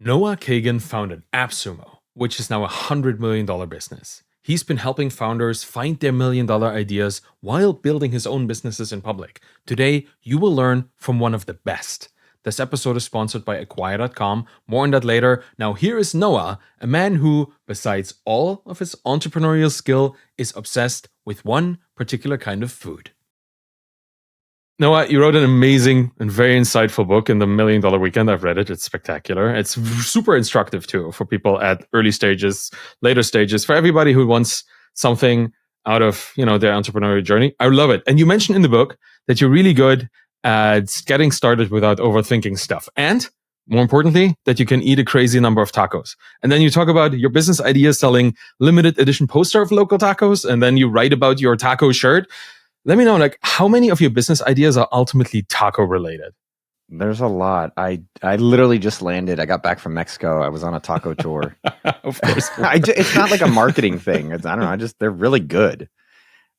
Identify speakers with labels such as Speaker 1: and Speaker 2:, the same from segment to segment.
Speaker 1: Noah Kagan founded AppSumo, which is now $100 million business. He's been helping founders find their $1 million ideas while building his own businesses in public. Today, you will learn from one of the best. This episode is sponsored by Acquire.com. More on that later. Now, here is Noah, a man who, besides all of his entrepreneurial skill, is obsessed with one particular kind of food. Noah, you wrote an amazing and very insightful book in the $1 Million Weekend. I've read it. It's spectacular. It's super instructive too for people at early stages, later stages, for everybody who wants something out of, their entrepreneurial journey. I love it. And you mentioned in the book that you're really good at getting started without overthinking stuff. And more importantly, that you can eat a crazy number of tacos. And then you talk about your business idea selling limited edition poster of local tacos. And then you write about your taco shirt. Let me know, how many of your business ideas are ultimately taco related?
Speaker 2: There's a lot. I literally just landed. I got back from Mexico. I was on a taco tour.
Speaker 1: Of course.
Speaker 2: It's not like a marketing thing. I don't know. They're really good.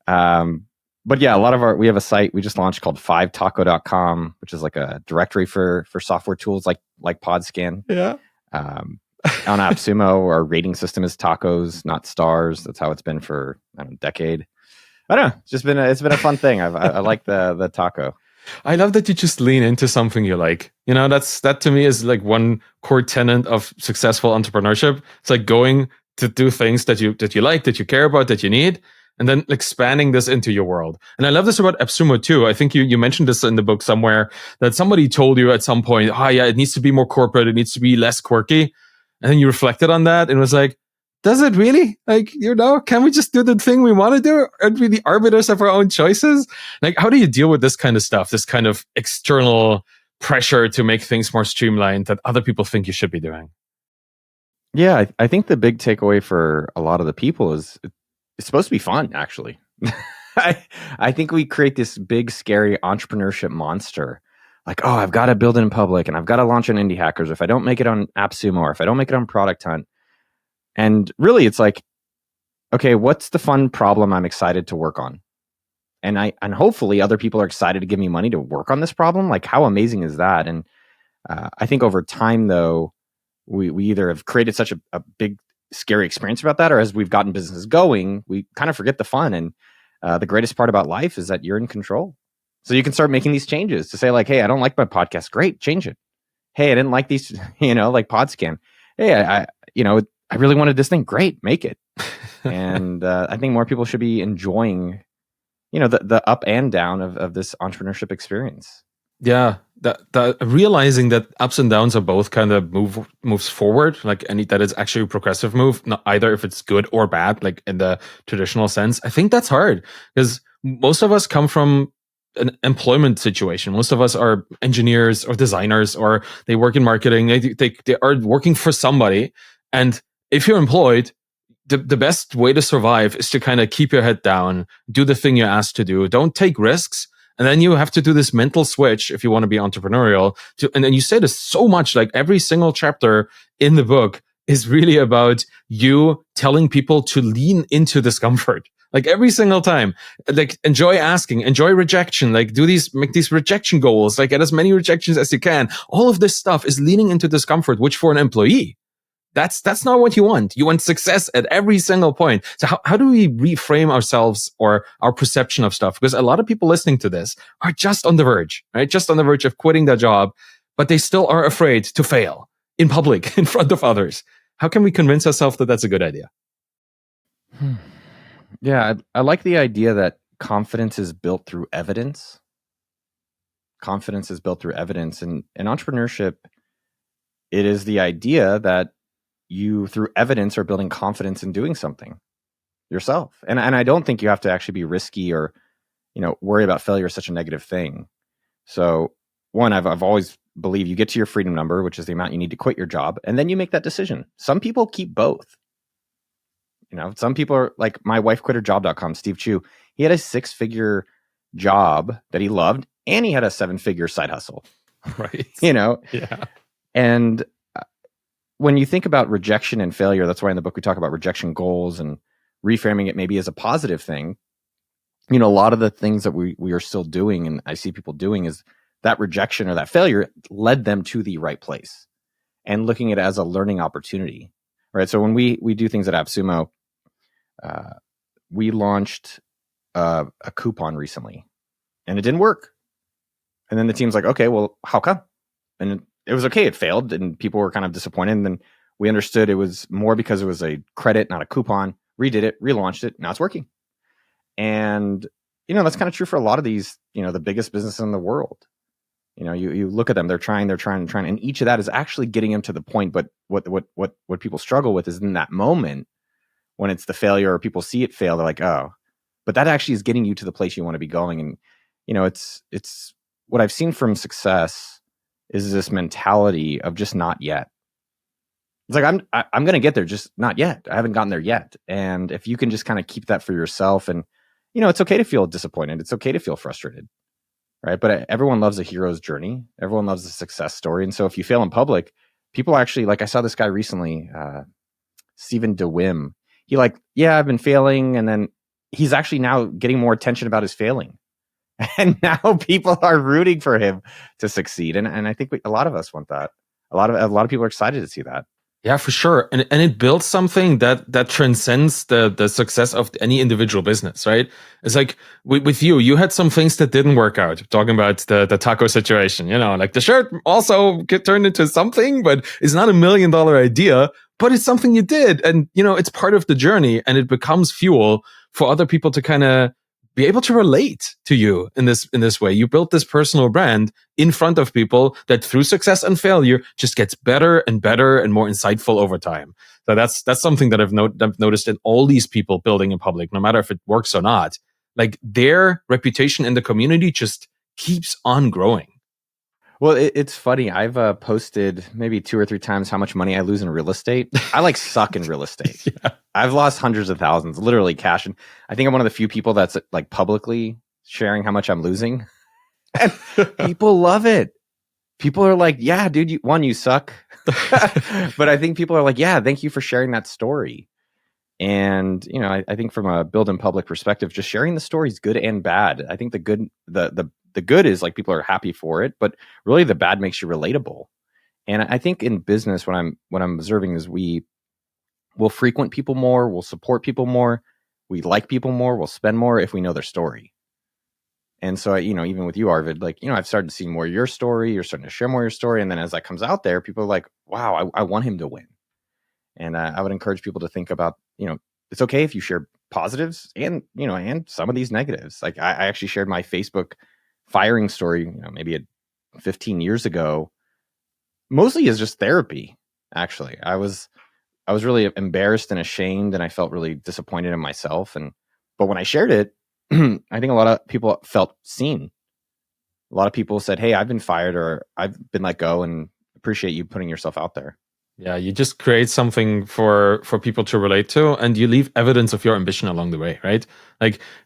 Speaker 2: But yeah, we have a site we just launched called 5taco.com, which is like a directory for software tools like Podscan.
Speaker 1: Yeah.
Speaker 2: On AppSumo, our rating system is tacos, not stars. That's how it's been for a decade. I don't know. It's been a fun thing. I like the taco.
Speaker 1: I love that you just lean into something you like. That to me is like one core tenet of successful entrepreneurship. It's like going to do things that you like, that you care about, that you need, and then expanding this into your world. And I love this about AppSumo too. I think you mentioned this in the book somewhere, that somebody told you at some point, it needs to be more corporate, it needs to be less quirky. And then you reflected on that and was like, does it really? Can we just do the thing we want to do? Aren't we the arbiters of our own choices? How do you deal with this kind of stuff, this kind of external pressure to make things more streamlined that other people think you should be doing?
Speaker 2: Yeah, I think the big takeaway for a lot of the people is it's supposed to be fun, actually. I think we create this big, scary entrepreneurship monster. I've got to build it in public and I've got to launch on Indie Hackers. If I don't make it on AppSumo or if I don't make it on Product Hunt. And really, it's like, okay, what's the fun problem I'm excited to work on? And hopefully other people are excited to give me money to work on this problem. How amazing is that? And I think over time, though, we either have created such a big, scary experience about that, or as we've gotten business going, we kind of forget the fun. And the greatest part about life is that you're in control. So you can start making these changes to say hey, I don't like my podcast. Great, change it. Hey, I didn't like these, like Podscan. Hey, I really wanted this thing. Great, make it. And I think more people should be enjoying, the up and down of this entrepreneurship experience.
Speaker 1: Yeah, that realizing that ups and downs are both kind of moves forward, that it's actually a progressive move, not either if it's good or bad, in the traditional sense. I think that's hard because most of us come from an employment situation. Most of us are engineers or designers, or they work in marketing. They are working for somebody, and if you're employed, the best way to survive is to kind of keep your head down, do the thing you're asked to do, don't take risks. And then you have to do this mental switch if you want to be entrepreneurial. And then you say this so much, every single chapter in the book is really about you telling people to lean into discomfort. Every single time, enjoy asking, enjoy rejection, make these rejection goals, get as many rejections as you can. All of this stuff is leaning into discomfort, which for an employee, that's not what you want. You want success at every single point. So how do we reframe ourselves or our perception of stuff? Because a lot of people listening to this are just on the verge, right? Just on the verge of quitting their job, but they still are afraid to fail in public, in front of others. How can we convince ourselves that that's a good idea?
Speaker 2: Yeah, I like the idea that confidence is built through evidence. Confidence is built through evidence. And in entrepreneurship, it is the idea that you, through evidence, are building confidence in doing something yourself. And I don't think you have to actually be risky or, worry about failure is such a negative thing. So one, I've always believed you get to your freedom number, which is the amount you need to quit your job, and then you make that decision. Some people keep both. Some people are like my wife quit her job.com, Steve Chu. He had a 6-figure job that he loved, and he had a 7-figure side hustle.
Speaker 1: Right.
Speaker 2: Yeah. And when you think about rejection and failure, that's why in the book we talk about rejection goals and reframing it maybe as a positive thing. A lot of the things that we are still doing, and I see people doing, is that rejection or that failure led them to the right place. and looking at it as a learning opportunity, right? So when we do things at AppSumo, we launched a coupon recently, and it didn't work. And then the team's like, okay, well, how come? And it was okay. It failed, and people were kind of disappointed. And then we understood it was more because it was a credit, not a coupon. Redid it, relaunched it. Now it's working. And, that's kind of true for a lot of these, the biggest businesses in the world. You look at them, they're trying. And each of that is actually getting them to the point. But what people struggle with is in that moment when it's the failure or people see it fail, they're like, oh, but that actually is getting you to the place you want to be going. And, it's what I've seen from success is this mentality of just not yet. It's like, I'm going to get there, just not yet. I haven't gotten there yet. And if you can just kind of keep that for yourself, and, it's okay to feel disappointed. It's okay to feel frustrated, right? But everyone loves a hero's journey. Everyone loves a success story. And so if you fail in public, people actually, like I saw this guy recently, Stephen DeWim, he I've been failing. And then he's actually now getting more attention about his failing. And now people are rooting for him to succeed. And I think a lot of us want that. A lot of people are excited to see that.
Speaker 1: Yeah, for sure. And it builds something that transcends the success of any individual business, right? It's like with you had some things that didn't work out. Talking about the taco situation, like the shirt also get turned into something, but it's not $1 million idea, but it's something you did. And, it's part of the journey, and it becomes fuel for other people to kind of be able to relate to you in this way. You built this personal brand in front of people that through success and failure just gets better and better and more insightful over time. So that's something that I've noticed in all these people building in public, no matter if it works or not. Like their reputation in the community just keeps on growing.
Speaker 2: Well, it's funny. I've posted maybe 2 or 3 times how much money I lose in real estate. I suck in real estate.
Speaker 1: Yeah.
Speaker 2: I've lost hundreds of thousands, literally cash. And I think I'm one of the few people that's publicly sharing how much I'm losing. And people love it. People are like, yeah, dude, you suck. But I think people are like, yeah, thank you for sharing that story. And, I think from a build in public perspective, just sharing the story is good and bad. I think the good is people are happy for it, but really the bad makes you relatable. And I think in business, what I'm observing is we'll frequent people more, we'll support people more, we like people more, we'll spend more if we know their story. And so, even with you, Arvid, I've started to see more of your story. You're starting to share more of your story. And then as that comes out there, people are like, wow, I want him to win. And I would encourage people to think about, it's okay if you share positives and, and some of these negatives. I actually shared my Facebook firing story, maybe 15 years ago, mostly as just therapy. Actually, I was really embarrassed and ashamed, and I felt really disappointed in myself. But when I shared it, I think a lot of people felt seen. A lot of people said, "Hey, I've been fired, or I've been let go, and appreciate you putting yourself out there."
Speaker 1: Yeah, you just create something for people to relate to, and you leave evidence of your ambition along the way, right?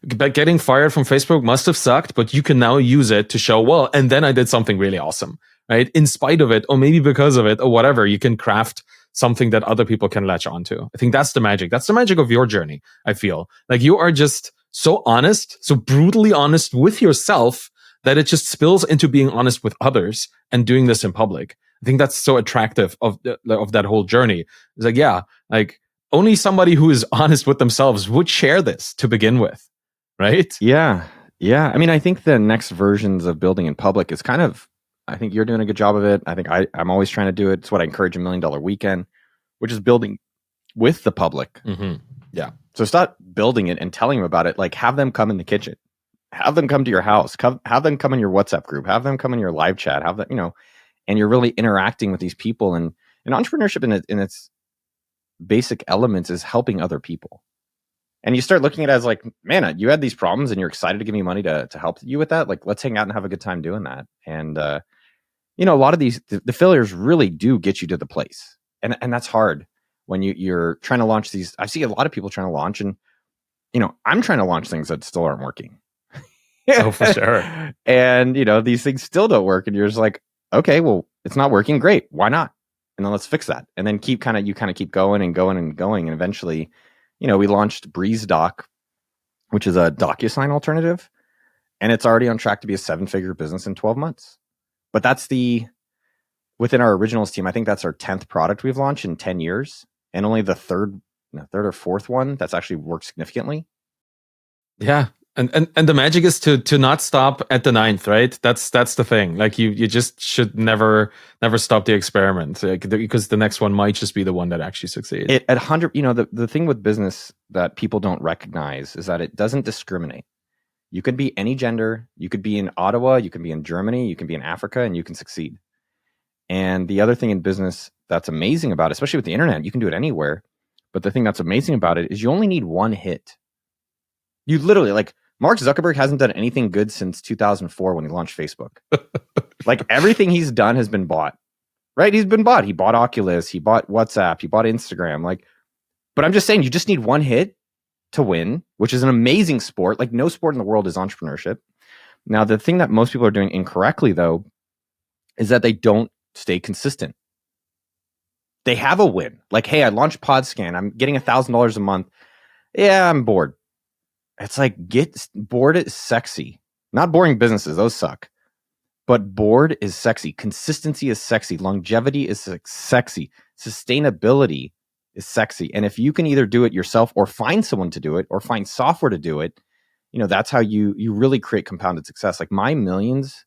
Speaker 1: Getting fired from Facebook must have sucked, but you can now use it to show, well, and then I did something really awesome, right? In spite of it, or maybe because of it, or whatever, you can craft something that other people can latch onto. I think that's the magic. That's the magic of your journey, I feel. You are just so honest, so brutally honest with yourself that it just spills into being honest with others and doing this in public. I think that's so attractive of that whole journey. It's only somebody who is honest with themselves would share this to begin with, right?
Speaker 2: Yeah. I mean, I think the next versions of building in public is I think you're doing a good job of it. I think I'm always trying to do it. It's what I encourage $1 Million Weekend, which is building with the public.
Speaker 1: Mm-hmm. Yeah.
Speaker 2: So start building it and telling them about it. Have them come in the kitchen, have them come to your house, have them come in your WhatsApp group, have them come in your live chat, have them, and you're really interacting with these people. And entrepreneurship in its basic elements is helping other people. And you start looking at it as man, you had these problems and you're excited to give me money to help you with that. Let's hang out and have a good time doing that. And, a lot of these, the failures really do get you to the place. And that's hard when you're trying to launch these. I see a lot of people trying to launch, and, I'm trying to launch things that still aren't working.
Speaker 1: Oh, for sure.
Speaker 2: And, these things still don't work. And you're just like, okay, well, it's not working. Great. Why not? And then let's fix that. And then keep going and going and going. And eventually, we launched BreezeDoc, which is a DocuSign alternative. And it's already on track to be a 7-figure business in 12 months. But that's the within our originals team, I think that's our 10th product we've launched in 10 years, and only the third or fourth one that's actually worked significantly.
Speaker 1: Yeah. And the magic is to not stop at the ninth, right? That's the thing. Like you just should never stop the experiment, like, because the next one might just be the one that actually succeeds.
Speaker 2: At 100, the thing with business that people don't recognize is that it doesn't discriminate. You could be any gender, you could be in Ottawa, you can be in Germany, you can be in Africa, and you can succeed. And the other thing in business that's amazing about it, especially with the internet, you can do it anywhere. But the thing that's amazing about it is you only need one hit. You literally, like, Mark Zuckerberg hasn't done anything good since 2004 when he launched Facebook. Like, everything he's done has been bought, right? He's been bought. He bought Oculus, he bought WhatsApp, he bought Instagram. Like, but I'm just saying, you just need one hit to win, which is an amazing sport. Like, no sport in the world is entrepreneurship. Now, the thing that most people are doing incorrectly, though, is that they don't stay consistent. They have a win. Like, hey, I launched PodScan. I'm getting $1,000 a month. Yeah, I'm bored. It's like, get bored is sexy. Not boring businesses. Those suck. But bored is sexy. Consistency is sexy. Longevity is sexy. Sustainability is sexy. And if you can either do it yourself or find someone to do it or find software to do it, that's how you really create compounded success. Like, my millions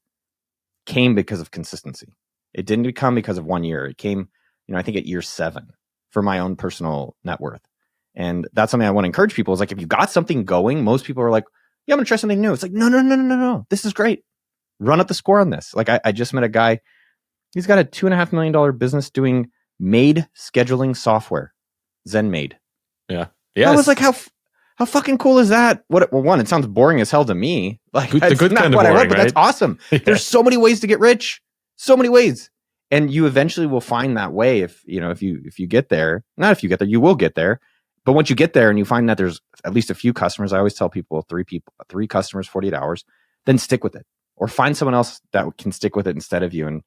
Speaker 2: came because of consistency. It didn't come because of 1 year. It came, I think at year 7 for my own personal net worth. And that's something I want to encourage people is, like, if you got something going, most people are like, yeah, I'm going to try something new. It's like, no. This is great. Run up the score on this. Like, I just met a guy. He's got a $2.5 million business doing MAID scheduling software. ZenMaid.
Speaker 1: Yeah. Yeah.
Speaker 2: I was like, how fucking cool is that? Well, one, it sounds boring as hell to me. Like,
Speaker 1: the good kind of boring, right?
Speaker 2: But that's awesome. Yeah. There's so many ways to get rich. So many ways. And you eventually will find that way if you get there. Not if you get there, you will get there. But once you get there and you find that there's at least a few customers, I always tell people 3 customers, 48 hours, then stick with it. Or find someone else that can stick with it instead of you. And,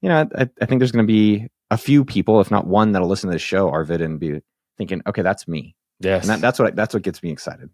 Speaker 2: I think there's going to be a few people, if not one, that'll listen to this show, Arvid, and be thinking, okay, that's me.
Speaker 1: Yes.
Speaker 2: And that's what gets me excited.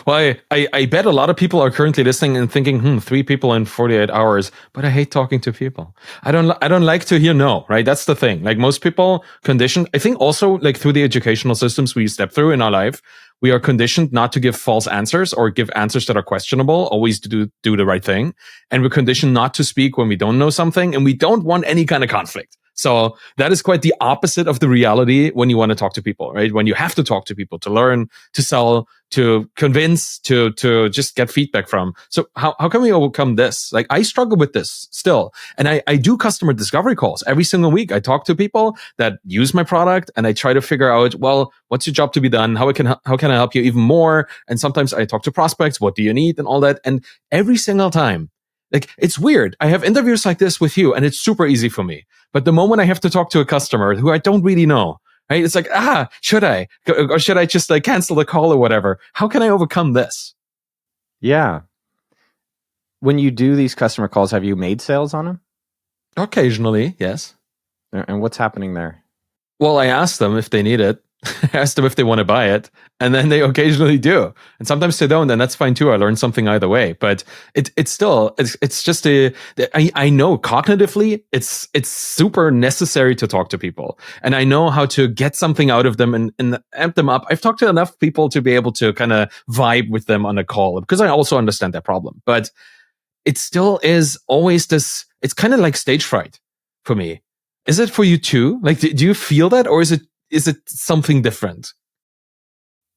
Speaker 1: Well, I bet a lot of people are currently listening and thinking, 3 people in 48 hours, but I hate talking to people. I don't like to hear no, right? That's the thing. Like, most people conditioned, I think also, like, through the educational systems we step through in our life, we are conditioned not to give false answers or give answers that are questionable, always to do the right thing. And we're conditioned not to speak when we don't know something, and we don't want any kind of conflict. So that is quite the opposite of the reality when you want to talk to people, right? When you have to talk to people to learn, to sell, to convince, to just get feedback from. So how can we overcome this? Like, I struggle with this still. And I do customer discovery calls every single week. I talk to people that use my product and I try to figure out, well, what's your job to be done? How can I help you even more? And sometimes I talk to prospects. What do you need? And all that. And every single time, like, it's weird. I have interviews like this with you and it's super easy for me. But the moment I have to talk to a customer who I don't really know, right? It's like, should I? Or should I just, like, cancel the call or whatever? How can I overcome this?
Speaker 2: Yeah. When you do these customer calls, have you made sales on them?
Speaker 1: Occasionally, yes.
Speaker 2: And what's happening there?
Speaker 1: Well, I ask them if they need it. I ask them if they want to buy it, and then they occasionally do. And sometimes they don't, and that's fine too. I learned something either way. But it's still just I know cognitively it's super necessary to talk to people, and I know how to get something out of them and amp them up. I've talked to enough people to be able to kind of vibe with them on a call because I also understand that problem. But it still is always this. It's kind of like stage fright for me. Is it for you too? Like, do you feel that, or is it something different?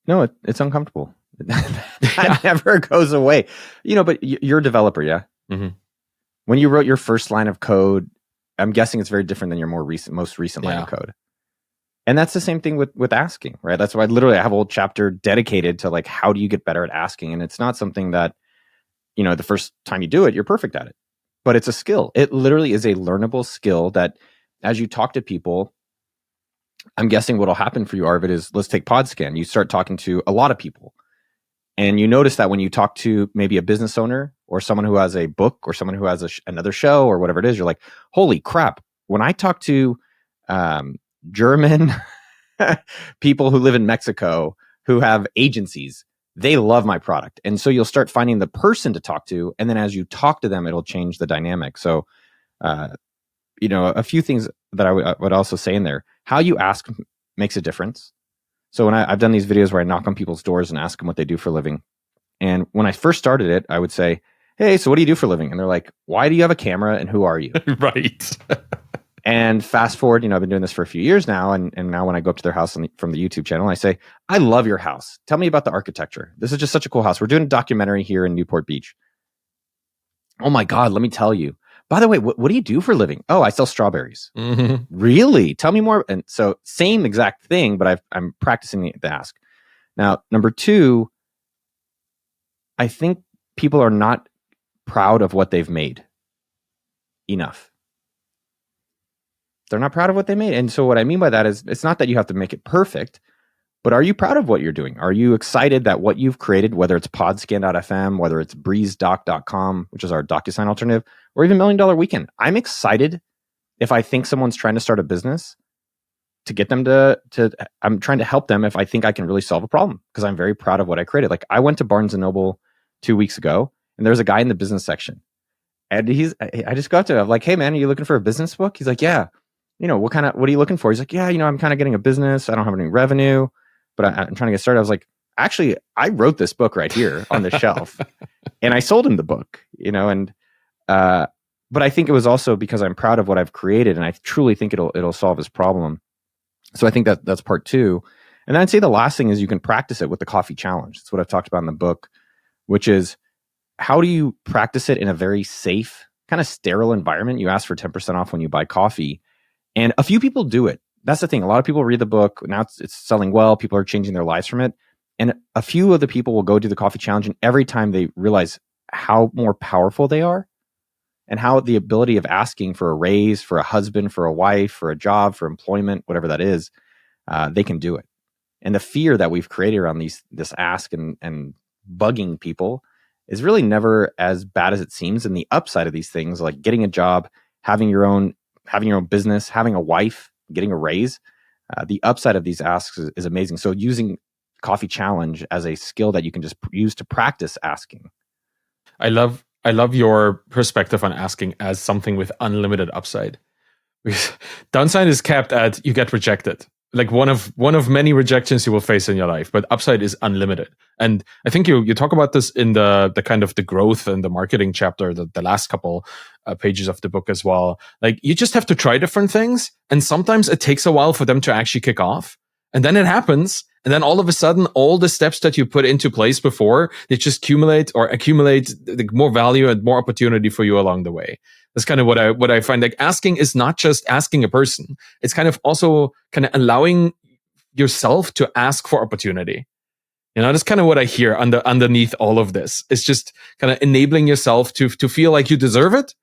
Speaker 2: No, it's uncomfortable. That never goes away. But you're a developer, yeah? Mm-hmm. When you wrote your first line of code, I'm guessing it's very different than your most recent line of code. And that's the same thing with asking, right? That's why I have a whole chapter dedicated to, like, how do you get better at asking? And it's not something that, the first time you do it, you're perfect at it. But it's a skill. It literally is a learnable skill that, as you talk to people, I'm guessing what'll happen for you, Arvid, is, let's take PodScan. You start talking to a lot of people. And you notice that when you talk to maybe a business owner or someone who has a book or someone who has another show or whatever it is, you're like, holy crap. When I talk to German people who live in Mexico who have agencies, they love my product. And so you'll start finding the person to talk to. And then as you talk to them, it'll change the dynamic. So a few things that I would also say in there. How you ask makes a difference. So when I've done these videos where I knock on people's doors and ask them what they do for a living. And when I first started it, I would say, hey, so what do you do for a living? And they're like, why do you have a camera and who are you?
Speaker 1: Right.
Speaker 2: And fast forward, I've been doing this for a few years now. And now when I go up to their house from the YouTube channel, I say, I love your house. Tell me about the architecture. This is just such a cool house. We're doing a documentary here in Newport Beach. Oh my God, let me tell you. By the way, what do you do for a living? Oh, I sell strawberries.
Speaker 1: Mm-hmm.
Speaker 2: Really? Tell me more. And so same exact thing, but I'm practicing the ask. Now, number two, I think people are not proud of what they've made enough. They're not proud of what they made. And so what I mean by that is it's not that you have to make it perfect, but are you proud of what you're doing? Are you excited that what you've created, whether it's podscan.fm, whether it's breezedoc.com, which is our DocuSign alternative, or even $1 Million Weekend? I'm excited if I think someone's trying to start a business to get them I'm trying to help them if I think I can really solve a problem because I'm very proud of what I created. Like I went to Barnes & Noble 2 weeks ago and there's a guy in the business section. And I just go up to him. I'm like, hey man, are you looking for a business book? He's like, yeah. What are you looking for? He's like, yeah, I'm kind of getting a business. I don't have any revenue, but I'm trying to get started. I was like, actually, I wrote this book right here on the shelf and I sold him the book, but I think it was also because I'm proud of what I've created and I truly think it'll solve his problem. So I think that's part two. And then I'd say the last thing is you can practice it with the coffee challenge. That's what I've talked about in the book, which is how do you practice it in a very safe, kind of sterile environment? You ask for 10% off when you buy coffee. And a few people do it. That's the thing. A lot of people read the book. Now it's selling well. People are changing their lives from it. And a few of the people will go do the coffee challenge. And every time they realize how more powerful they are and how the ability of asking for a raise, for a husband, for a wife, for a job, for employment, whatever that is, they can do it. And the fear that we've created around this ask and bugging people is really never as bad as it seems. And the upside of these things, like getting a job, having your own business, having a wife, getting a raise, the upside of these asks is amazing. So using coffee challenge as a skill that you can just use to practice asking.
Speaker 1: I love your perspective on asking as something with unlimited upside. Because downside is capped at you get rejected. Like one of many rejections you will face in your life, but upside is unlimited. And I think you talk about this in the kind of the growth and the marketing chapter, the last couple pages of the book as well. Like you just have to try different things, and sometimes it takes a while for them to actually kick off, and then it happens, and then all of a sudden, all the steps that you put into place before, they just accumulate more value and more opportunity for you along the way. That's kind of what I find. Like asking is not just asking a person. It's kind of also kind of allowing yourself to ask for opportunity. That's kind of what I hear underneath all of this. It's just kind of enabling yourself to feel like you deserve it.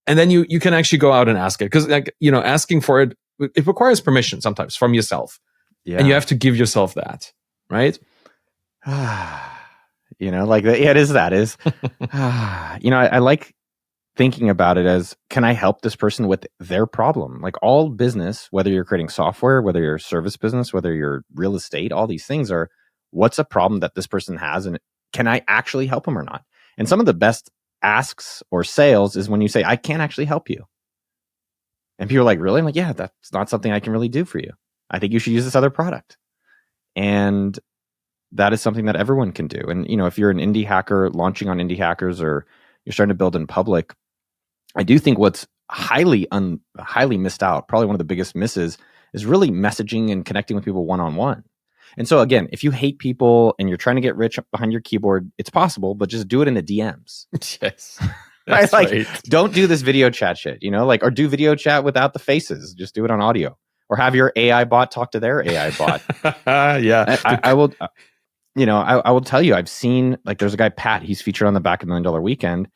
Speaker 1: And then you can actually go out and ask it. Because asking for it requires permission sometimes from yourself. Yeah. And you have to give yourself that, right?
Speaker 2: Like it is that is, I like thinking about it as, can I help this person with their problem? Like all business, whether you're creating software, whether you're a service business, whether you're real estate, all these things are, what's a problem that this person has? And can I actually help them or not? And some of the best asks or sales is when you say, I can't actually help you. And people are like, really? I'm like, yeah, that's not something I can really do for you. I think you should use this other product. And that is something that everyone can do. And, if you're an indie hacker launching on Indie Hackers or you're starting to build in public, I do think what's highly missed out, probably one of the biggest misses, is really messaging and connecting with people one-on-one. And so again, if you hate people and you're trying to get rich behind your keyboard, it's possible, but just do it in the DMs.
Speaker 1: Yes.
Speaker 2: That's right. Don't do this video chat shit, or do video chat without the faces. Just do it on audio. Or have your AI bot talk to their AI bot.
Speaker 1: Yeah.
Speaker 2: I will, I will tell you, I've seen, there's a guy, Pat, he's featured on the back of $1 Million Weekend.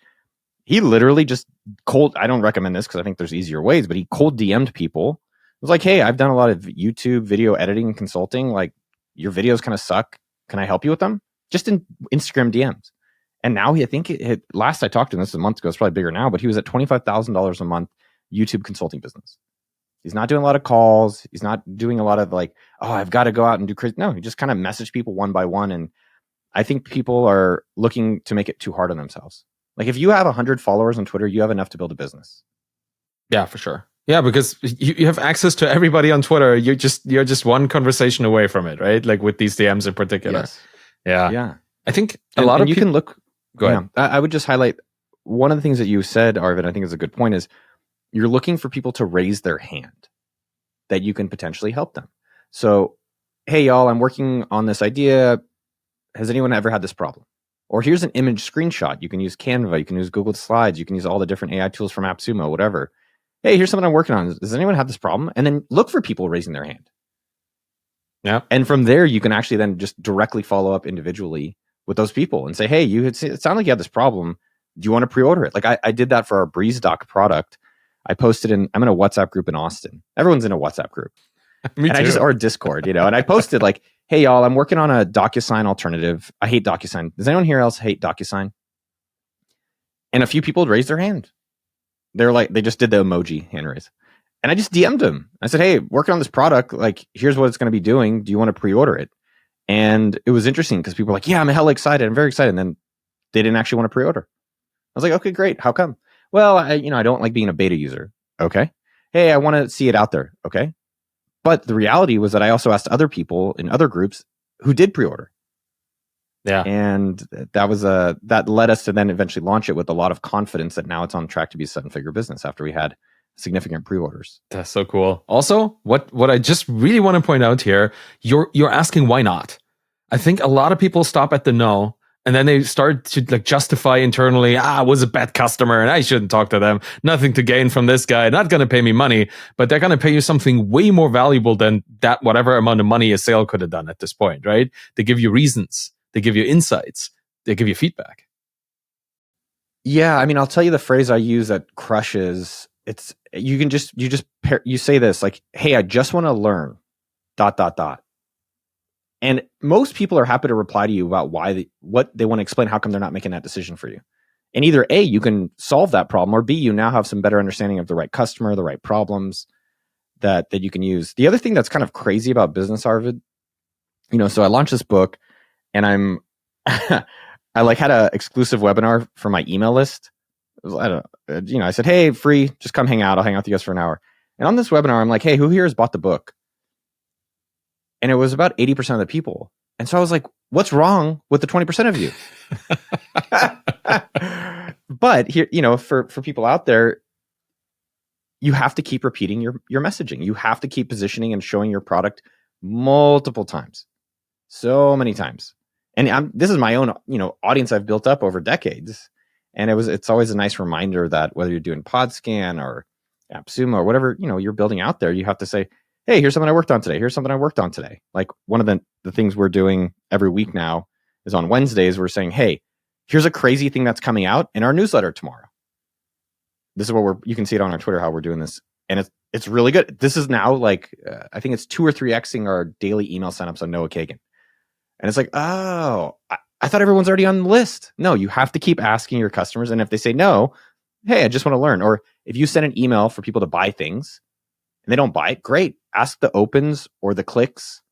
Speaker 2: He literally just I don't recommend this because I think there's easier ways, but he cold DM'd people. It was like, hey, I've done a lot of YouTube video editing and consulting. Like, your videos kind of suck. Can I help you with them? Just in Instagram DMs. And now last I talked to him, this is a month ago, it's probably bigger now, but he was at $25,000 a month YouTube consulting business. He's not doing a lot of calls. He's not doing a lot of I've got to go out and do crazy. No, he just kind of messaged people one by one. And I think people are looking to make it too hard on themselves. Like if you have 100 followers on Twitter, you have enough to build a business.
Speaker 1: Yeah, for sure. Yeah, because you have access to everybody on Twitter. You're just one conversation away from it, right? Like with these DMs in particular.
Speaker 2: Yes.
Speaker 1: Yeah.
Speaker 2: Yeah.
Speaker 1: I think a lot of
Speaker 2: you
Speaker 1: people
Speaker 2: can look.
Speaker 1: Go ahead.
Speaker 2: I would just highlight one of the things that you said, Arvin. I think is a good point. Is you're looking for people to raise their hand that you can potentially help them. So, hey, y'all, I'm working on this idea. Has anyone ever had this problem? Or here's an image screenshot. You can use Canva. You can use Google Slides. You can use all the different AI tools from AppSumo, whatever. Hey, here's something I'm working on. Does anyone have this problem? And then look for people raising their hand.
Speaker 1: Yeah.
Speaker 2: And from there, you can actually then just directly follow up individually with those people and say, hey, it sounded like you had this problem. Do you want to pre-order it? Like I did that for our BreezeDoc product. I'm in a WhatsApp group in Austin. Everyone's in a WhatsApp group.
Speaker 1: Me too.
Speaker 2: Or Discord, and I posted like, hey, y'all, I'm working on a DocuSign alternative. I hate DocuSign. Does anyone here else hate DocuSign? And a few people raised their hand. They're like, they just did the emoji hand raise. And I just DM'd them. I said, hey, working on this product, like, here's what it's going to be doing. Do you want to pre-order it? And it was interesting because people were like, yeah, I'm hella excited. I'm very excited. And then they didn't actually want to pre-order. I was like, okay, great. How come? Well, I don't like being a beta user. Okay. Hey, I want to see it out there. Okay. But the reality was that I also asked other people in other groups who did pre-order.
Speaker 1: Yeah.
Speaker 2: And that led us to then eventually launch it with a lot of confidence that now it's on track to be a 7-figure business after we had significant pre-orders.
Speaker 1: That's so cool. Also, what I just really want to point out here, you're asking why not? I think a lot of people stop at the no, and then they start to like justify internally, I was a bad customer and I shouldn't talk to them. Nothing to gain from this guy, not going to pay me money, but they're going to pay you something way more valuable than that whatever amount of money a sale could have done at this point, right? They give you reasons, they give you insights, they give you feedback.
Speaker 2: Yeah, I mean, I'll tell you the phrase I use that crushes. It's you say this like, hey, I just want to learn ... And most people are happy to reply to you about what they want to explain, how come they're not making that decision for you. And either A, you can solve that problem, or B, you now have some better understanding of the right customer, the right problems that you can use. The other thing that's kind of crazy about business, Arvid, so I launched this book and I had a exclusive webinar for my email list. I said, hey, free, just come hang out. I'll hang out with you guys for an hour. And on this webinar, I'm like, hey, who here has bought the book? And it was about 80% of the people. And so I was like, what's wrong with the 20% of you? But here, for people out there, you have to keep repeating your messaging. You have to keep positioning and showing your product multiple times, so many times. And this is my own, audience I've built up over decades. And it's always a nice reminder that whether you're doing PodScan or AppSumo or whatever, you're building out there, you have to say, hey, here's something I worked on today. Here's something I worked on today. Like one of the things we're doing every week now is on Wednesdays, we're saying, hey, here's a crazy thing that's coming out in our newsletter tomorrow. This is what you can see it on our Twitter, how we're doing this. And it's really good. This is now like, I think it's 2 or 3xing our daily email signups on Noah Kagan. And it's like, oh, I thought everyone's already on the list. No, you have to keep asking your customers. And if they say no, hey, I just want to learn. Or if you send an email for people to buy things and they don't buy it, great. Ask the opens or the clicks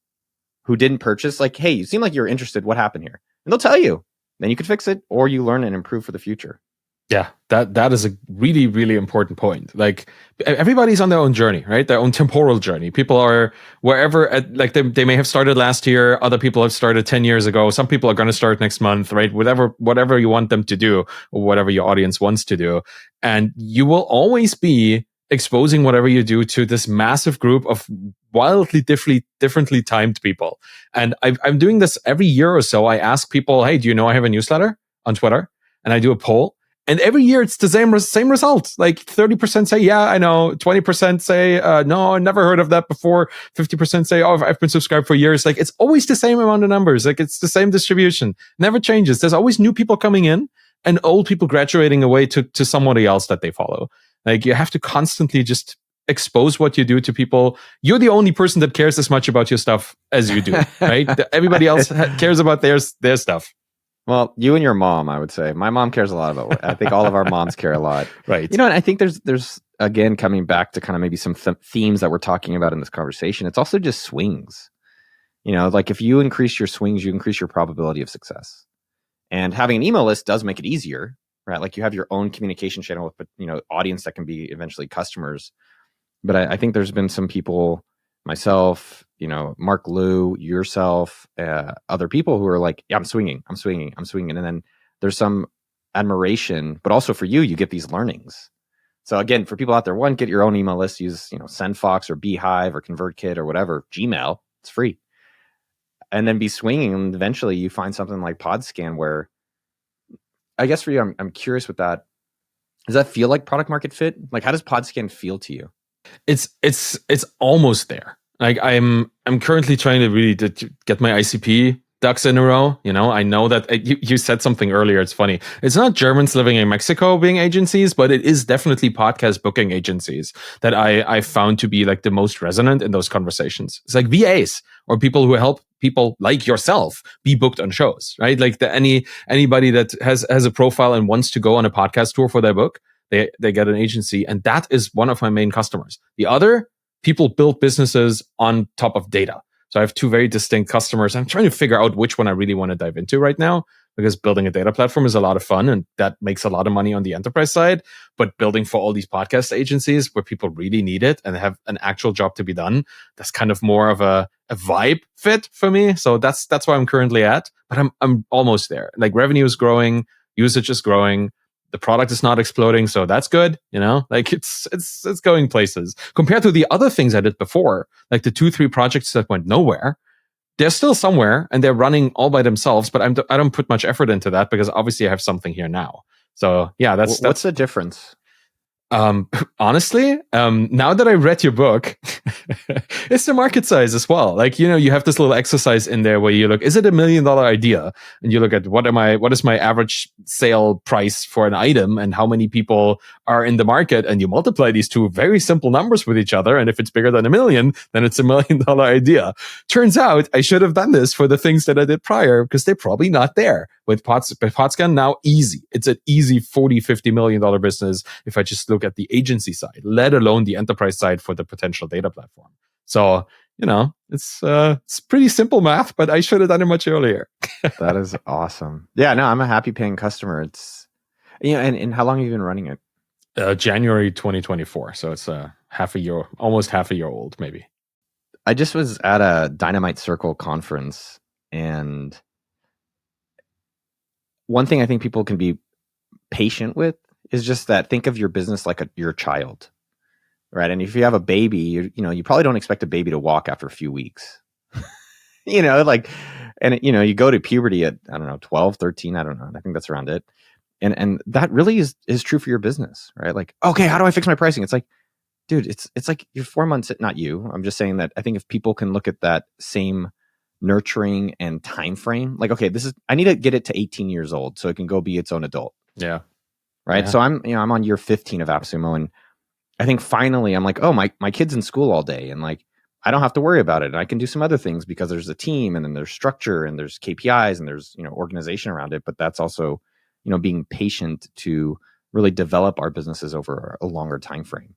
Speaker 2: who didn't purchase, like, hey, you seem like you're interested. What happened here? And they'll tell you. Then you can fix it, or you learn and improve for the future.
Speaker 1: Yeah, that is a really, really important point. Like everybody's on their own journey, right? Their own temporal journey. People are wherever, they may have started last year. Other people have started 10 years ago. Some people are going to start next month, right? Whatever you want them to do, or whatever your audience wants to do. And you will always be exposing whatever you do to this massive group of wildly differently timed people. And I'm doing this every year or so. I ask people, hey, do you know I have a newsletter on Twitter? And I do a poll. And every year it's the same result. Like 30% say, yeah, I know. 20% say, no, I never heard of that before. 50% say, oh, I've been subscribed for years. Like it's always the same amount of numbers. Like it's the same distribution. Never changes. There's always new people coming in and old people graduating away to somebody else that they follow. Like you have to constantly just expose what you do to people. You're the only person that cares as much about your stuff as you do, right? Everybody else cares about their stuff.
Speaker 2: Well, you and your mom, I would say. My mom cares a lot about it. I think all of our moms care a lot.
Speaker 1: Right.
Speaker 2: And I think there's again, coming back to kind of maybe some themes that we're talking about in this conversation. It's also just swings. Like if you increase your swings, you increase your probability of success. And having an email list does make it easier, right? Like you have your own communication channel with, audience that can be eventually customers. But I think there's been some people, myself, Mark Liu, yourself, other people who are like, yeah, I'm swinging. And then there's some admiration, but also for you, you get these learnings. So again, for people out there, one, get your own email list, use, SendFox or Beehive or ConvertKit or whatever, Gmail, it's free. And then be swinging, and eventually you find something like PodScan where, I guess for you, I'm curious with that. Does that feel like product market fit? Like, how does PodScan feel to you?
Speaker 1: It's almost there. Like I'm currently trying to really get my ICP ducks in a row. I know that you said something earlier. It's funny. It's not Germans living in Mexico being agencies, but it is definitely podcast booking agencies that I found to be like the most resonant in those conversations. It's like VAs or people who help people like yourself be booked on shows, right? Like anybody that has a profile and wants to go on a podcast tour for their book, they get an agency, and that is one of my main customers. The other, people build businesses on top of data. So I have two very distinct customers. I'm trying to figure out which one I really want to dive into right now, because building a data platform is a lot of fun and that makes a lot of money on the enterprise side. But building for all these podcast agencies where people really need it and have an actual job to be done, that's kind of more of a vibe fit for me. So that's where I'm currently at. But I'm almost there. Like, revenue is growing, usage is growing. The product is not exploding, so that's good. Like it's going places compared to the other things I did before, like the 2-3 projects that went nowhere. They're still somewhere and they're running all by themselves, but I don't put much effort into that because obviously I have something here now. So yeah, that's
Speaker 2: what's the difference?
Speaker 1: Honestly, now that I read your book, it's the market size as well. Like, you have this little exercise in there where you look, is it $1 million idea? And you look at what is my average sale price for an item and how many people are in the market. And you multiply these two very simple numbers with each other. And if it's bigger than $1 million, then it's $1 million idea. Turns out I should have done this for the things that I did prior because they're probably not there. With PodScan now, easy. It's an easy $40-50 million business if I just look at the agency side, let alone the enterprise side for the potential data platform. So, it's pretty simple math, but I should have done it much earlier.
Speaker 2: That is awesome. Yeah, no, I'm a happy paying customer. It's, and how long have you been running it?
Speaker 1: January 2024. So it's almost half a year old, maybe.
Speaker 2: I just was at a Dynamite Circle conference, and one thing I think people can be patient with is just that, think of your business like your child, right? And if you have a baby, you probably don't expect a baby to walk after a few weeks, you go to puberty at, I don't know, 12, 13, I don't know. I think that's around it. And that really is true for your business, right? Like, okay, how do I fix my pricing? It's like, dude, it's like you're 4 months, not you. I'm just saying that I think if people can look at that same nurturing and time frame, like, okay, I need to get it to 18 years old so it can go be its own adult.
Speaker 1: Yeah.
Speaker 2: Right. Yeah. So I'm on year 15 of AppSumo, and I think finally I'm like, oh, my kid's in school all day, and like, I don't have to worry about it. And I can do some other things because there's a team, and then there's structure, and there's KPIs, and there's, organization around it. But that's also, being patient to really develop our businesses over a longer time frame.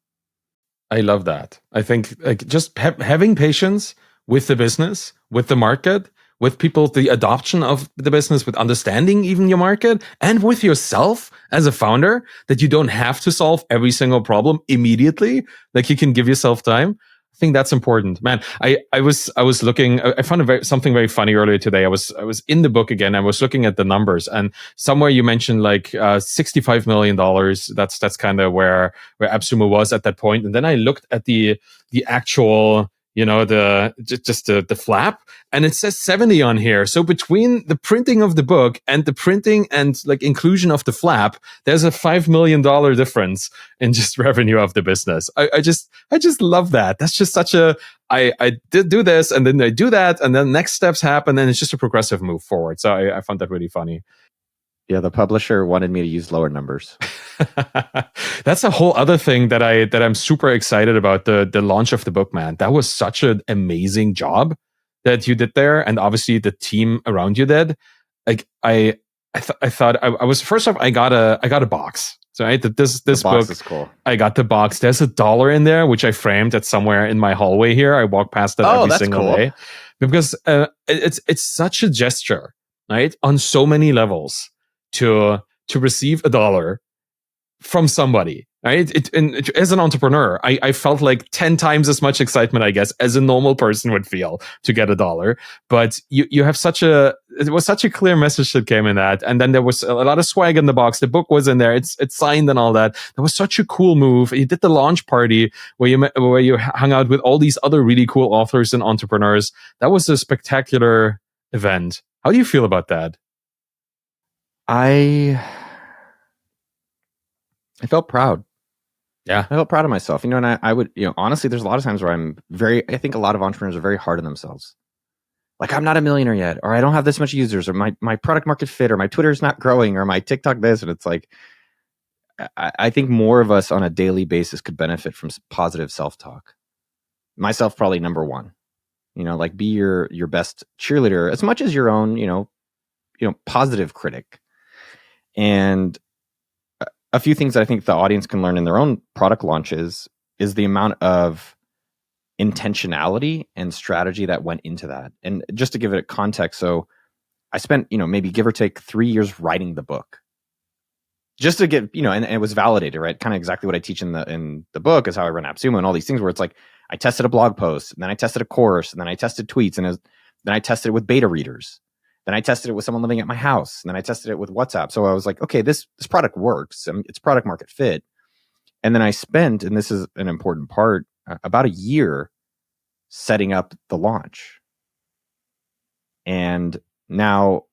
Speaker 1: I love that. I think like just having patience with the business, with the market, with people, the adoption of the business, with understanding even your market, and with yourself as a founder, that you don't have to solve every single problem immediately. Like, you can give yourself time. I think that's important, man. I was looking. I found something very funny earlier today. I was in the book again. I was looking at the numbers, and somewhere you mentioned like $65 million. That's kind of where AppSumo was at that point. And then I looked at the actual, the flap, and it says 70 on here. So between the printing of the book and the printing and like inclusion of the flap, there's a $5 million difference in just revenue of the business. I just love that. That's just such a, I did do this and then I do that and then next steps happen and it's just a progressive move forward. So I found that really funny.
Speaker 2: Yeah, the publisher wanted me to use lower numbers.
Speaker 1: That's a whole other thing that I'm super excited about, the launch of the book, man. That was such an amazing job that you did there, and obviously the team around you did. Like I thought I was, first off, I got a box. So I did this book
Speaker 2: is cool.
Speaker 1: I got the box. There's $1 in there, which I framed at somewhere in my hallway here. I walk past it every single day because it's such a gesture, right, on so many levels to receive $1 from somebody Right? As an entrepreneur, I felt like 10 times as much excitement, I guess, as a normal person would feel to get $1. But you have it was such a clear message that came in that. And then there was a lot of swag in the box. The book was in there. It's signed and all that. That was such a cool move. You did the launch party where you hung out with all these other really cool authors and entrepreneurs. That was a spectacular event. How do you feel about that?
Speaker 2: I felt proud.
Speaker 1: Yeah.
Speaker 2: I felt proud of myself, and I would, honestly, there's a lot of times where I think a lot of entrepreneurs are very hard on themselves. Like, I'm not a millionaire yet, or I don't have this much users, or my product market fit, or my Twitter's not growing, or my TikTok this. And it's like, I think more of us on a daily basis could benefit from positive self-talk. Myself, probably number one, like, be your best cheerleader as much as your own, positive critic. And a few things that I think the audience can learn in their own product launches is the amount of intentionality and strategy that went into that. And just to give it a context, so I spent, maybe give or take 3 years writing the book. Just to get, and it was validated, right? Kind of exactly what I teach in the book is how I run AppSumo and all these things where it's like, I tested a blog post, and then I tested a course, and then I tested tweets, and then I tested it with beta readers. Then I tested it with someone living at my house. And then I tested it with WhatsApp. So I was like, okay, this product works. It's product market fit. And then I spent, and this is an important part, about a year setting up the launch. And now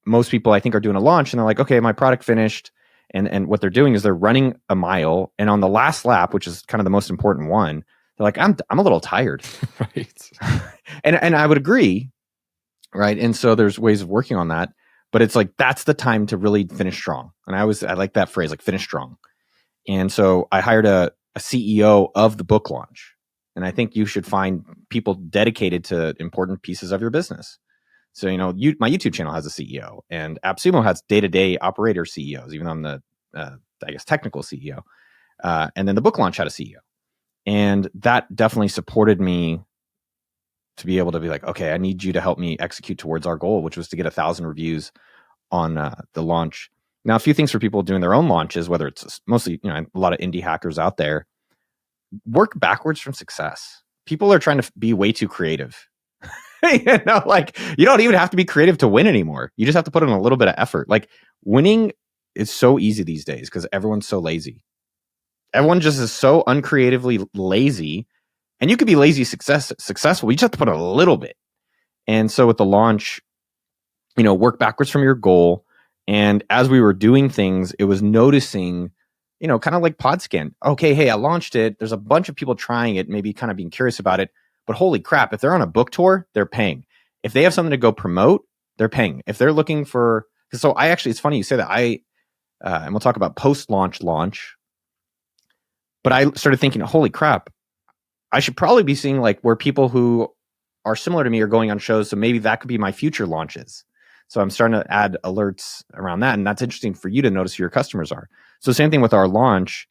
Speaker 2: most people, I think, are doing a launch and they're like, okay, my product finished. And what they're doing is they're running a mile. And on the last lap, which is kind of the most important one, they're like, I'm a little tired.
Speaker 1: Right.
Speaker 2: And I would agree. Right. And so there's ways of working on that, but it's like, that's the time to really finish strong. And I like that phrase, like, finish strong. And so I hired a CEO of the book launch. And I think you should find people dedicated to important pieces of your business. So, my YouTube channel has a CEO, and AppSumo has day-to-day operator CEOs, even though I'm the, I guess, technical CEO. And then the book launch had a CEO. And that definitely supported me to be able to be like, okay, I need you to help me execute towards our goal, which was to get 1,000 reviews on the launch. Now, a few things for people doing their own launches, whether it's mostly, a lot of indie hackers out there, work backwards from success. People are trying to be way too creative. Like, you don't even have to be creative to win anymore. You just have to put in a little bit of effort. Like, winning is so easy these days because everyone's so lazy. Everyone just is so uncreatively lazy. And you could be lazy successful. You just have to put a little bit. And so with the launch, work backwards from your goal. And as we were doing things, it was noticing, kind of like Podscan. Okay, hey, I launched it. There's a bunch of people trying it, maybe kind of being curious about it. But holy crap, if they're on a book tour, they're paying. If they have something to go promote, they're paying. If they're looking for, so it's funny you say that. And we'll talk about post-launch launch. But I started thinking, holy crap, I should probably be seeing like where people who are similar to me are going on shows. So maybe that could be my future launches. So I'm starting to add alerts around that. And that's interesting for you to notice who your customers are. So same thing with our launch.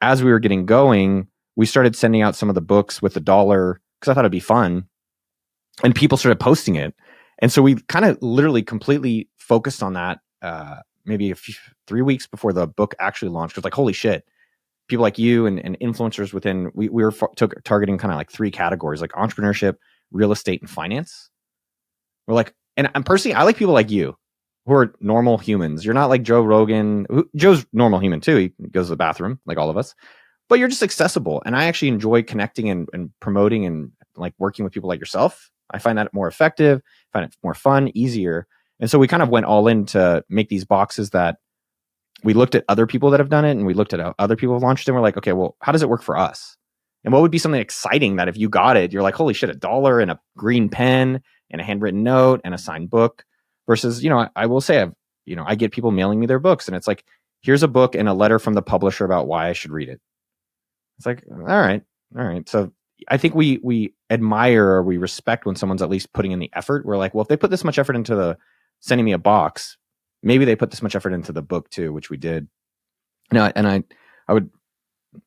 Speaker 2: As we were getting going, we started sending out some of the books with $1 because I thought it'd be fun. And people started posting it. And so we kind of literally completely focused on that maybe 3 weeks before the book actually launched. Because like, holy shit. People like you and influencers within, we were targeting kind of like 3 categories, like entrepreneurship, real estate, and finance. We're like, and personally, I like people like you who are normal humans. You're not like Joe Rogan. Joe's normal human too. He goes to the bathroom like all of us, but you're just accessible. And I actually enjoy connecting and promoting and like working with people like yourself. I find that more effective, find it more fun, easier. And so we kind of went all in to make these boxes that we looked at other people that have done it, and we looked at other people who launched it, and we're like, okay, well, how does it work for us? And what would be something exciting that if you got it, you're like, holy shit, $1 and a green pen and a handwritten note and a signed book versus, I will say, I get people mailing me their books, and it's like, here's a book and a letter from the publisher about why I should read it. It's like, all right. So I think we admire or we respect when someone's at least putting in the effort. We're like, well, if they put this much effort into sending me a box, maybe they put this much effort into the book too, which we did. Now, and I would,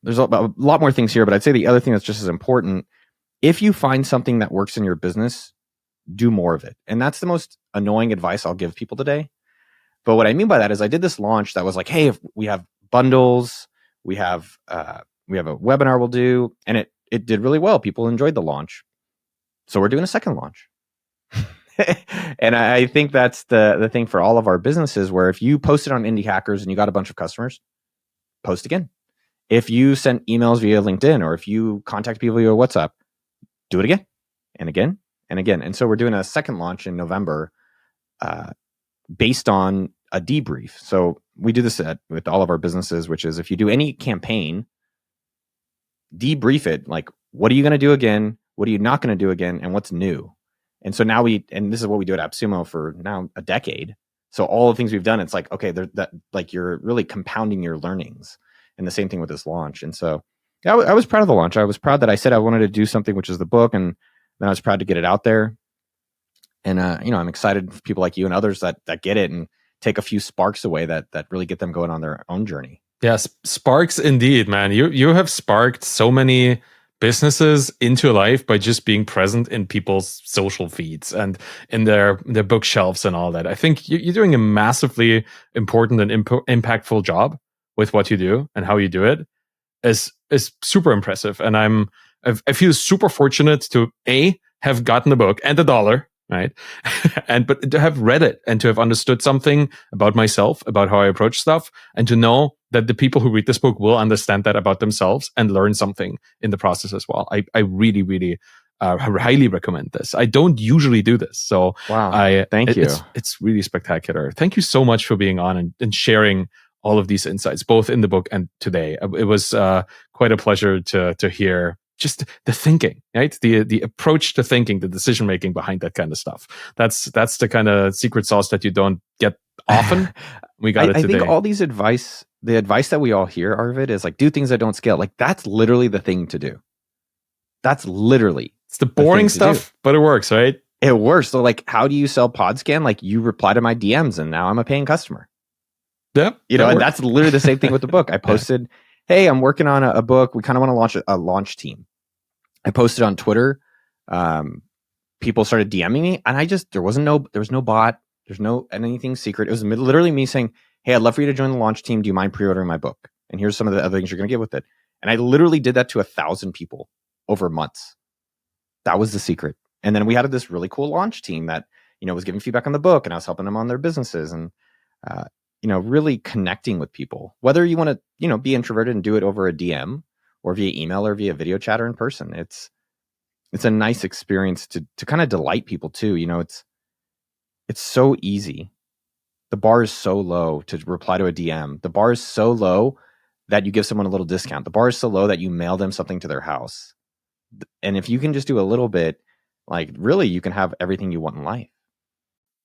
Speaker 2: there's a lot more things here, but I'd say the other thing that's just as important, if you find something that works in your business, do more of it. And that's the most annoying advice I'll give people today. But what I mean by that is I did this launch that was like, hey, if we have bundles, We have a webinar we'll do, and it did really well. People enjoyed the launch, so we're doing a second launch. And I think that's the thing for all of our businesses, where if you posted on Indie Hackers and you got a bunch of customers, post again. If you sent emails via LinkedIn, or if you contact people via WhatsApp, do it again and again and again. And so we're doing a second launch in November based on a debrief. So we do this with all of our businesses, which is if you do any campaign, debrief it. Like, what are you going to do again? What are you not going to do again? And what's new? And so now and this is what we do at AppSumo for now a decade. So all the things we've done, it's like, okay, that like you're really compounding your learnings. And the same thing with this launch. And so I was proud of the launch. I was proud that I said I wanted to do something, which is the book. And then I was proud to get it out there. And, I'm excited for people like you and others that get it and take a few sparks away that really get them going on their own journey.
Speaker 1: Yes, sparks indeed, man. You have sparked so many businesses into life by just being present in people's social feeds and in their bookshelves and all that. I think you're doing a massively important and impactful job with what you do and how you do it. Is super impressive, and I feel super fortunate to have gotten the book and $1, right? But to have read it and to have understood something about myself, about how I approach stuff, and to know that the people who read this book will understand that about themselves and learn something in the process as well. I really, really highly recommend this. I don't usually do this, so
Speaker 2: wow, thank you.
Speaker 1: It's really spectacular. Thank you so much for being on and sharing all of these insights, both in the book and today. It was quite a pleasure to hear just the thinking, right? The approach to thinking, the decision making behind that kind of stuff. That's the kind of secret sauce that you don't get often. We got it today.
Speaker 2: I think all these the advice that we all hear, Arvid, is like, do things that don't scale. Like, that's literally the thing to do. That's literally
Speaker 1: it's the boring stuff, but it works, right?
Speaker 2: It works. So like, how do you sell PodScan? Like, you reply to my DMs and now I'm a paying customer.
Speaker 1: Yep.
Speaker 2: And that's literally the same thing with the book. I posted, hey, I'm working on a book. We kind of want to launch a launch team. I posted on Twitter. People started DMing me, and there was no bot. There's no anything secret. It was literally me saying, hey, I'd love for you to join the launch team. Do you mind pre-ordering my book? And here's some of the other things you're going to get with it. And I literally did that to 1,000 people over months. That was the secret. And then we had this really cool launch team that, was giving feedback on the book, and I was helping them on their businesses and, really connecting with people, whether you want to, be introverted and do it over a DM or via email or via video chat or in person. It's a nice experience to kind of delight people too. It's so easy. The bar is so low to reply to a DM. The bar is so low that you give someone a little discount. The bar is so low that you mail them something to their house. And if you can just do a little bit, like, really, you can have everything you want in life.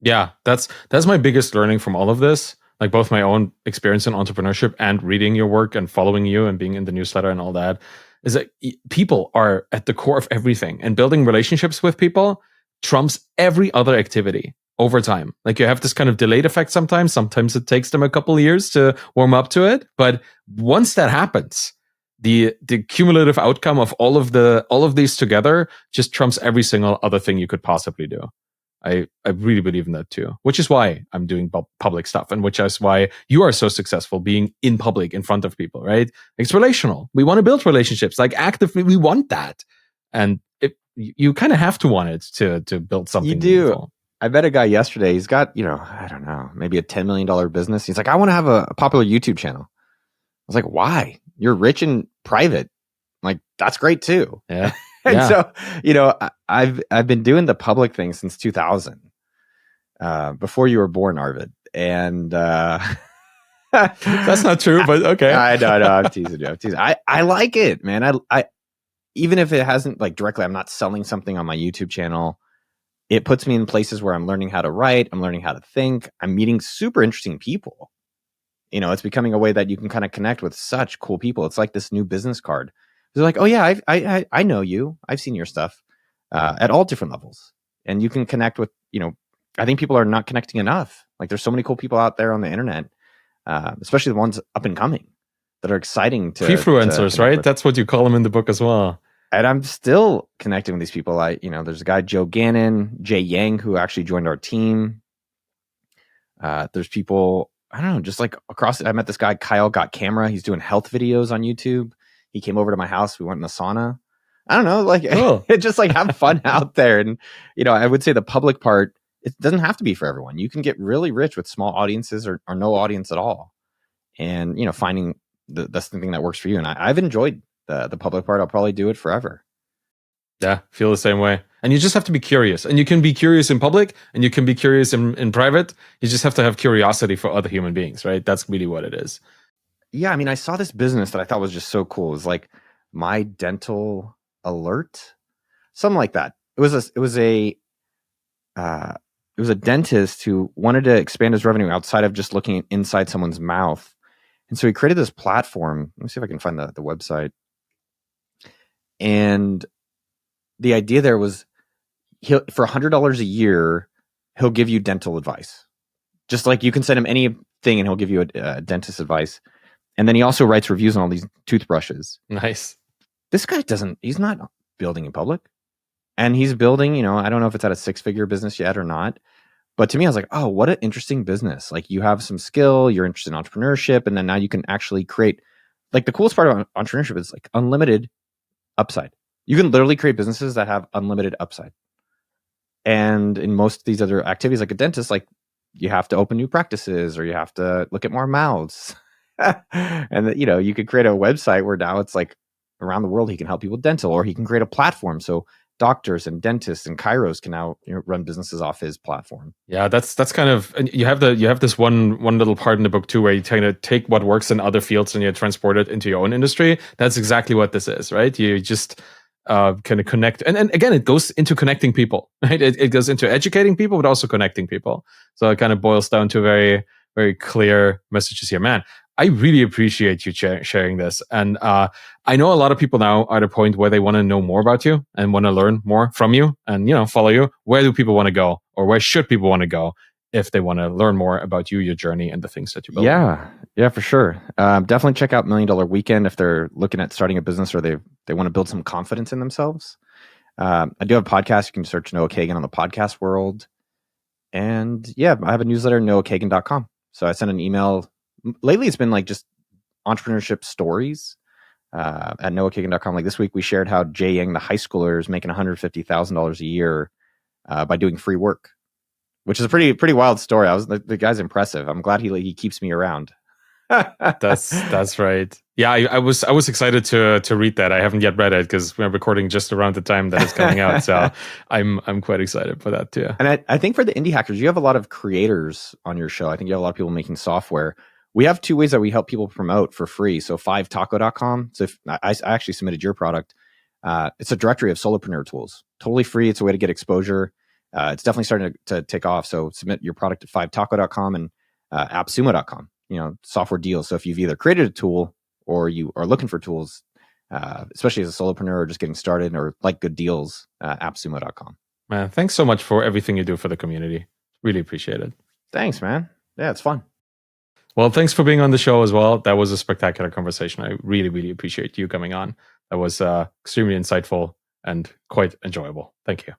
Speaker 1: Yeah, that's my biggest learning from all of this. Like, both my own experience in entrepreneurship and reading your work and following you and being in the newsletter and all that, is that people are at the core of everything, and building relationships with people trumps every other activity over time. Like, you have this kind of delayed effect sometimes. Sometimes it takes them a couple of years to warm up to it. But once that happens, the cumulative outcome of all of these together just trumps every single other thing you could possibly do. I really believe in that too, which is why I'm doing public stuff, and which is why you are so successful being in public in front of people, right? It's relational. We want to build relationships, like, actively. We want that. And you kind of have to want it to build something.
Speaker 2: You do. Meaningful. I met a guy yesterday. He's got, I don't know, maybe a $10 million business. He's like, I want to have a popular YouTube channel. I was like, why? You're rich and private. I'm like, that's great too.
Speaker 1: Yeah.
Speaker 2: And so, I've been doing the public thing since 2000, before you were born, Arvid. And
Speaker 1: that's not true, but okay.
Speaker 2: I know. I'm teasing you. I like it, man. I even if it hasn't, like, directly, I'm not selling something on my YouTube channel. It puts me in places where I'm learning how to write. I'm learning how to think. I'm meeting super interesting people. It's becoming a way that you can kind of connect with such cool people. It's like this new business card. They're like, oh yeah, I know you. I've seen your stuff at all different levels, and you can connect with. I think people are not connecting enough. Like, there's so many cool people out there on the internet, especially the ones up and coming, that are exciting to
Speaker 1: prefluencers, right? With. That's what you call them in the book as well.
Speaker 2: And I'm still connecting with these people. There's a guy, Joe Gannon, Jay Yang, who actually joined our team. There's people I don't know, just like across. I met this guy, Kyle Got Camera. He's doing health videos on YouTube. He came over to my house. We went in the sauna. I don't know, like
Speaker 1: Cool.
Speaker 2: it just like have fun out there. And I would say the public part, it doesn't have to be for everyone. You can get really rich with small audiences or no audience at all. And finding that's the thing that works for you. And I've enjoyed the public part. I'll probably do it forever.
Speaker 1: Yeah, feel the same way. And you just have to be curious. And you can be curious in public and you can be curious in private. You just have to have curiosity for other human beings, right? That's really what it is.
Speaker 2: Yeah, I mean, I saw this business that I thought was just so cool. It was like My Dental Alert, something like that. It was a dentist who wanted to expand his revenue outside of just looking inside someone's mouth. And so he created this platform. Let me see if I can find the website. And the idea there was for $100 a year, he'll give you dental advice. Just like you can send him anything and he'll give you a dentist advice. And then he also writes reviews on all these toothbrushes.
Speaker 1: Nice.
Speaker 2: This guy he's not building in public. And he's building, I don't know if it's at a 6-figure business yet or not. But to me, I was like, oh, what an interesting business. Like you have some skill, you're interested in entrepreneurship. And then now you can actually create, like the coolest part about entrepreneurship is like unlimited upside. You can literally create businesses that have unlimited upside. And in most of these other activities, like a dentist, like you have to open new practices or you have to look at more mouths. And you could create a website where now it's like around the world, he can help people with dental, or he can create a platform. So doctors and dentists and chiros can now run businesses off his platform.
Speaker 1: Yeah, that's kind of, and you have this one little part in the book too, where you kind of take what works in other fields and you transport it into your own industry. That's exactly what this is, right? You just kind of connect, and again, it goes into connecting people, right? It goes into educating people, but also connecting people. So it kind of boils down to very, very clear messages here, man. I really appreciate you sharing this. And I know a lot of people now are at a point where they want to know more about you and want to learn more from you and, follow you. Where do people want to go, or where should people want to go if they want to learn more about you, your journey, and the things that you build?
Speaker 2: Yeah, for sure. Definitely check out $1 Million Weekend if they're looking at starting a business or they want to build some confidence in themselves. I do have a podcast. You can search Noah Kagan on the podcast world. And yeah, I have a newsletter, noahkagan.com. So I send an email. Lately, it's been like just entrepreneurship stories at noahkagan.com. Like this week, we shared how Jay Yang, the high schooler, is making $150,000 a year by doing free work, which is a pretty wild story. The guy's impressive. I'm glad he keeps me around.
Speaker 1: That's right. Yeah, I was excited to read that. I haven't yet read it because we're recording just around the time that it's coming out. So I'm quite excited for that too.
Speaker 2: And I think for the indie hackers, you have a lot of creators on your show. I think you have a lot of people making software. We have 2 ways that we help people promote for free. So 5taco.com. So if I actually submitted your product, it's a directory of solopreneur tools, totally free. It's a way to get exposure. It's definitely starting to take off. So submit your product at 5taco.com and appsumo.com, software deals. So if you've either created a tool or you are looking for tools, especially as a solopreneur or just getting started or like good deals, appsumo.com.
Speaker 1: Man, thanks so much for everything you do for the community. Really appreciate it.
Speaker 2: Thanks, man. Yeah, it's fun.
Speaker 1: Well, thanks for being on the show as well. That was a spectacular conversation. I really, really appreciate you coming on. That was extremely insightful and quite enjoyable. Thank you.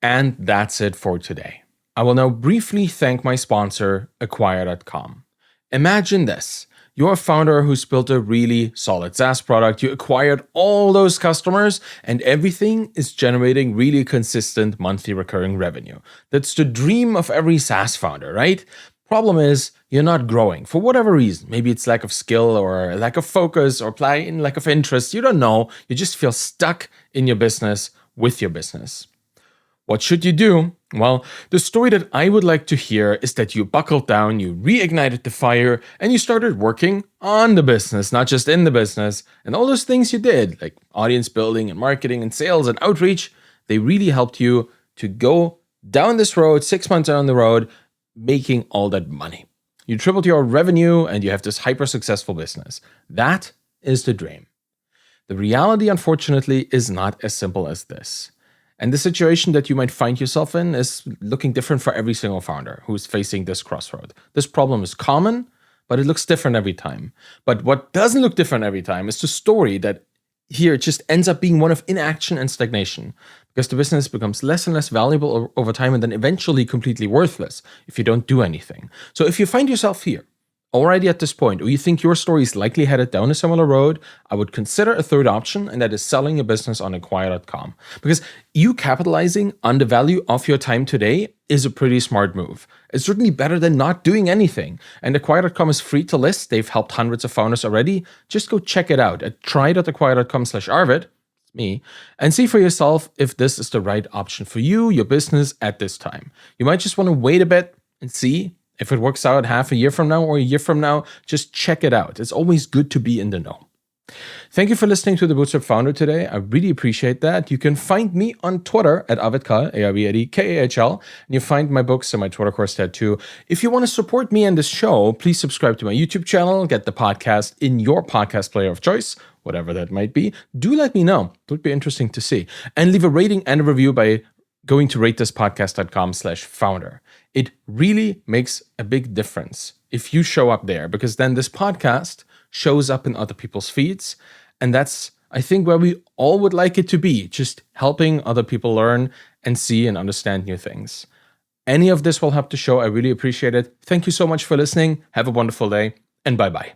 Speaker 1: And that's it for today. I will now briefly thank my sponsor, Acquire.com. Imagine this. You're a founder who's built a really solid SaaS product. You acquired all those customers and everything is generating really consistent monthly recurring revenue. That's the dream of every SaaS founder, right? Problem is, you're not growing for whatever reason. Maybe it's lack of skill or lack of focus or lack of interest. You don't know. You just feel stuck in your business with your business. What should you do? Well, the story that I would like to hear is that you buckled down, you reignited the fire, and you started working on the business, not just in the business. And all those things you did, like audience building and marketing and sales and outreach, they really helped you to go down this road, 6 months down the road, making all that money. You tripled your revenue and you have this hyper successful business. That is the dream. The reality, unfortunately, is not as simple as this. And the situation that you might find yourself in is looking different for every single founder who's facing this crossroad. This problem is common, but it looks different every time. But what doesn't look different every time is the story that here it just ends up being one of inaction and stagnation, because the business becomes less and less valuable over time and then eventually completely worthless if you don't do anything. So if you find yourself here already at this point, or you think your story is likely headed down a similar road, I would consider a third option, and that is selling your business on acquire.com. Because you capitalizing on the value of your time today is a pretty smart move. It's certainly better than not doing anything. And acquire.com is free to list. They've helped hundreds of founders already. Just go check it out at try.acquire.com/Arvid, me, and see for yourself if this is the right option for you, your business at this time. You might just want to wait a bit and see if it works out half a year from now or a year from now. Just check it out. It's always good to be in the know. Thank you for listening to The Bootstrap Founder today. I really appreciate that. You can find me on Twitter at AvidKahl, ARVIDKAHL, and you find my books and my Twitter course there too. If you want to support me and this show, please subscribe to my YouTube channel, get the podcast in your podcast player of choice, whatever that might be. Do let me know. It would be interesting to see. And leave a rating and a review by going to ratethispodcast.com/founder. It really makes a big difference if you show up there, because then this podcast shows up in other people's feeds. And that's, I think, where we all would like it to be, just helping other people learn and see and understand new things. Any of this will help the show. I really appreciate it. Thank you so much for listening. Have a wonderful day, and bye-bye.